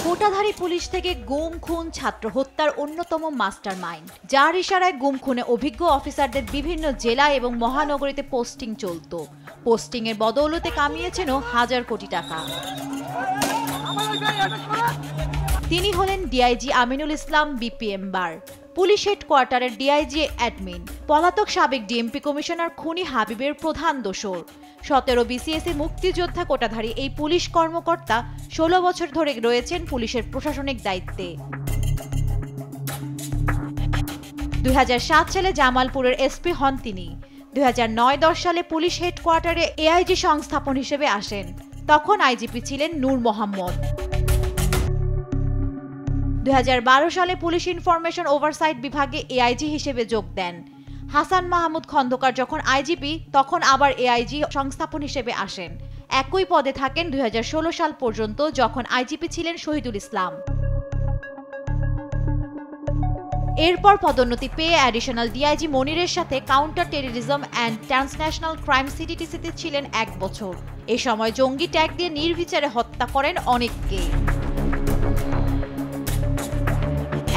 কোটাধারী police থেকে গুম খুন ছাত্র হত্যার অন্যতম মাস্টারমাইন্ড, যার ইশারায় গুম খুনে অভিজ্ঞ অফিসারদের বিভিন্ন জেলা এবং মহানগরীতে পোস্টিং চলত। পোস্টিং এর বদৌলতে কামিয়েছেন হাজার কোটি টাকা। তিনি হলেন ডিআইজি আমিনুল ইসলাম বিপিএম বার, পুলিশ হেডকোয়ার্টারের ডিআইজি অ্যাডমিন, পলাতক সাবেক ডিএমপি কমিশনার খুনি হাবিবের প্রধান দোসর। 17 বিসিএসে মুক্তিযোদ্ধা কোটাধারী এই পুলিশ কর্মকর্তা 16 বছর ধরে রয়েছেন পুলিশের প্রশাসনিক দায়িত্বে। 2007 সালে জামালপুরের এসপি হন তিনি। 2009-10 সালে পুলিশ হেডকোয়ার্টারে এআইজি সংস্থাপন হিসেবে আসেন। তখন আইজিপি ছিলেন নূর মোহাম্মদ। 2012 সালে পুলিশ ইনফরমেশন ওভারসাইট বিভাগে এআইজি হিসেবে যোগ দেন। হাসান মাহমুদ খন্দকার যখন আইজিপি, তখন আবার এআইজি সংস্থাপন হিসেবে আসেন। একই পদে থাকেন 2016 সাল পর্যন্ত, যখন আইজিপি ছিলেন শহীদুল ইসলাম। এরপর পদোন্নতি পেয়ে অ্যাডিশনাল ডিআইজি মনিরের সাথে counter terrorism and transnational crime সিটিটিসিতে ছিলেন 1 বছর। এ সময় জঙ্গি ট্যাগ দিয়ে নির্বিচারে হত্যা করেন অনেককে।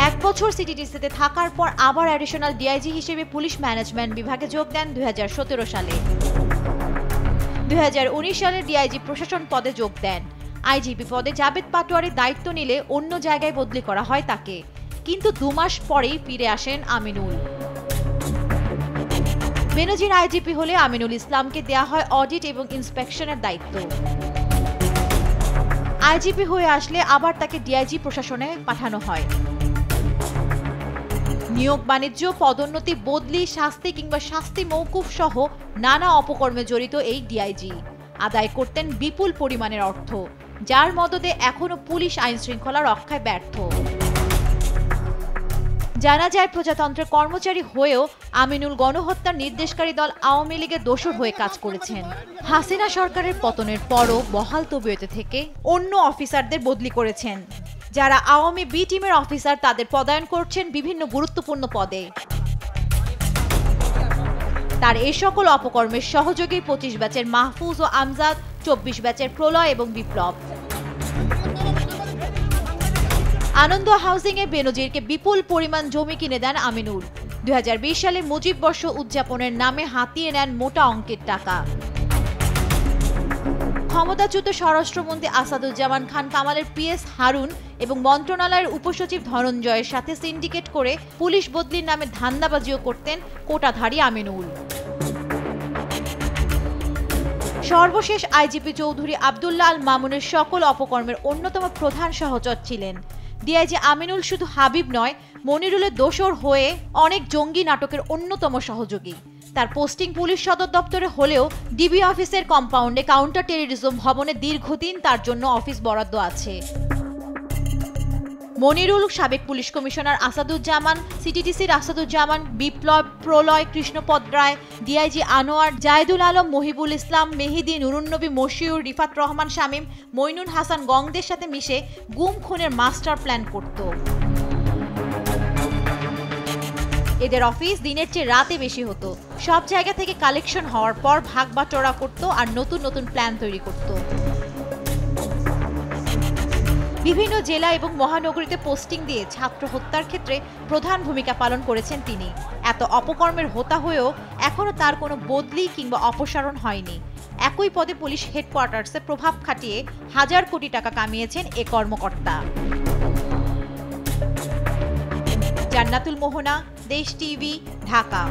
1 বছর সিটিটিসিতে থাকার পর আবার অ্যাডিশনাল ডিআইজি হিসেবে পুলিশ ম্যানেজমেন্ট বিভাগে যোগ দেন 2017 সালে। 2019 সালে ডিআইজি প্রশাসন পদে যোগ দেন। আইজিপি পদে জাবেদ পাটোয়ারির দায়িত্ব নিলে অন্য জায়গায় বদলি করা হয় তাকে, কিন্তু 2 মাস পরেই ফিরে আসেন আমিনুল। বেনজির আইজিপি হলে আমিনুল ইসলামকে দেয়া হয় অডিট এবং ইন্সপেকশনের দায়িত্ব। আইজিপি হয়ে আসলে আবার তাকে ডিআইজি প্রশাসনে পাঠানো হয়। নিয়োগ বাণিজ্য, পদোন্নতি, বদলি, শাস্তি কিংবা শাস্তি মওকুফ সহ নানা অপকর্মে জড়িত এই ডিআইজি আদায় করতেন বিপুল পরিমাণের অর্থ, যার মদদে এখনো পুলিশ আইন শৃঙ্খলা রক্ষায় ব্যর্থ। জানা যায়, প্রজাতন্ত্রের কর্মচারী হয়েও আমিনুল গণহত্যার নির্দেশকারী দল আওয়ামী লীগের দোসর হয়ে কাজ করেছেন। হাসিনা সরকারের পতনের পরও বহাল তবিয়তে থেকে অন্য অফিসারদের বদলি করেছেন। যারা আওয়ামী বি টিমের অফিসার, তাদের পদায়ন করছেন বিভিন্ন গুরুত্বপূর্ণ পদে। তার এই সকল অপকর্মের সহযোগী 25 ব্যাচের মাহফুজ ও আমজাদ, 24 ব্যাচের প্রলয় এবং বিপ্লব। আনন্দ হাউজিং এ বেনজিরকে বিপুল পরিমাণ জমি কিনে দেন আমিনুল। 2020 সালে মুজিব বর্ষ উদযাপনের নামে হাতিয়ে নেন মোটা অঙ্কের টাকা। ক্ষমতাচ্যুত স্বরাষ্ট্রমন্ত্রী আসাদুজ্জামান খান কামালের পিএস হারুন এবং মন্ত্রণালয়ের উপসচিব ধনঞ্জয়ের সাথে সিন্ডিকেট করে পুলিশ বদলির নামে ধান্দাবাজিও করতেন কোটাধারী আমিনুল। সর্বশেষ আইজিপি চৌধুরী আব্দুল্লাহ আল মামুনের সকল অপকর্মের অন্যতম প্রধান সহচর ছিলেন। ডিআইজি আমিনুল শুধু হাবিব নয়, মনিরুলের দোসর হয়ে অনেক জঙ্গি নাটকের অন্যতম সহযোগী। তার পোস্টিং পুলিশ সদর দপ্তরে হলেও ডিবি অফিসের কম্পাউন্ডে কাউন্টার টেররিজম ভবনে দীর্ঘদিন তার জন্য অফিস বরাদ্দ আছে। মনিরুল, সাবেক পুলিশ কমিশনার আসাদুজ্জামান, সিটিটিসির আসাদুজ্জামান, বিপ্লব, প্রলয়, কৃষ্ণপদ রায়, ডিআইজি আনোয়ার, জায়েদুল আলম, মহিবুল ইসলাম, মেহেদি, নুরুন্নবী, মশিউর, রিফাত রহমান শামীম, মইনুল হাসান গংদের সাথে মিশে গুম খুনের মাস্টার প্ল্যান করত। এদের অফিস দিনের চেয়ে রাতে বেশি হতো। সব জায়গা থেকে কালেকশন হওয়ার পর ভাগ বাটোয়ারা করত আর নতুন নতুন প্ল্যান তৈরি করত। বিভিন্ন জেলা এবং মহানগরীতে পোস্টিং দিয়ে ছাত্র হত্যার ক্ষেত্রে প্রধান ভূমিকা পালন করেছেন তিনি। এত অপকর্মের হোতা হয়েও এখনো তার কোনো বদলি কিংবা অপসারণ হয়নি। একই পদে পুলিশ হেডকোয়ার্টার্সে প্রভাব খাটিয়ে হাজার কোটি টাকা কামিয়েছেন এ কর্মকর্তা। জান্নাতুল মোহনা, দেশ টিভি, ঢাকা।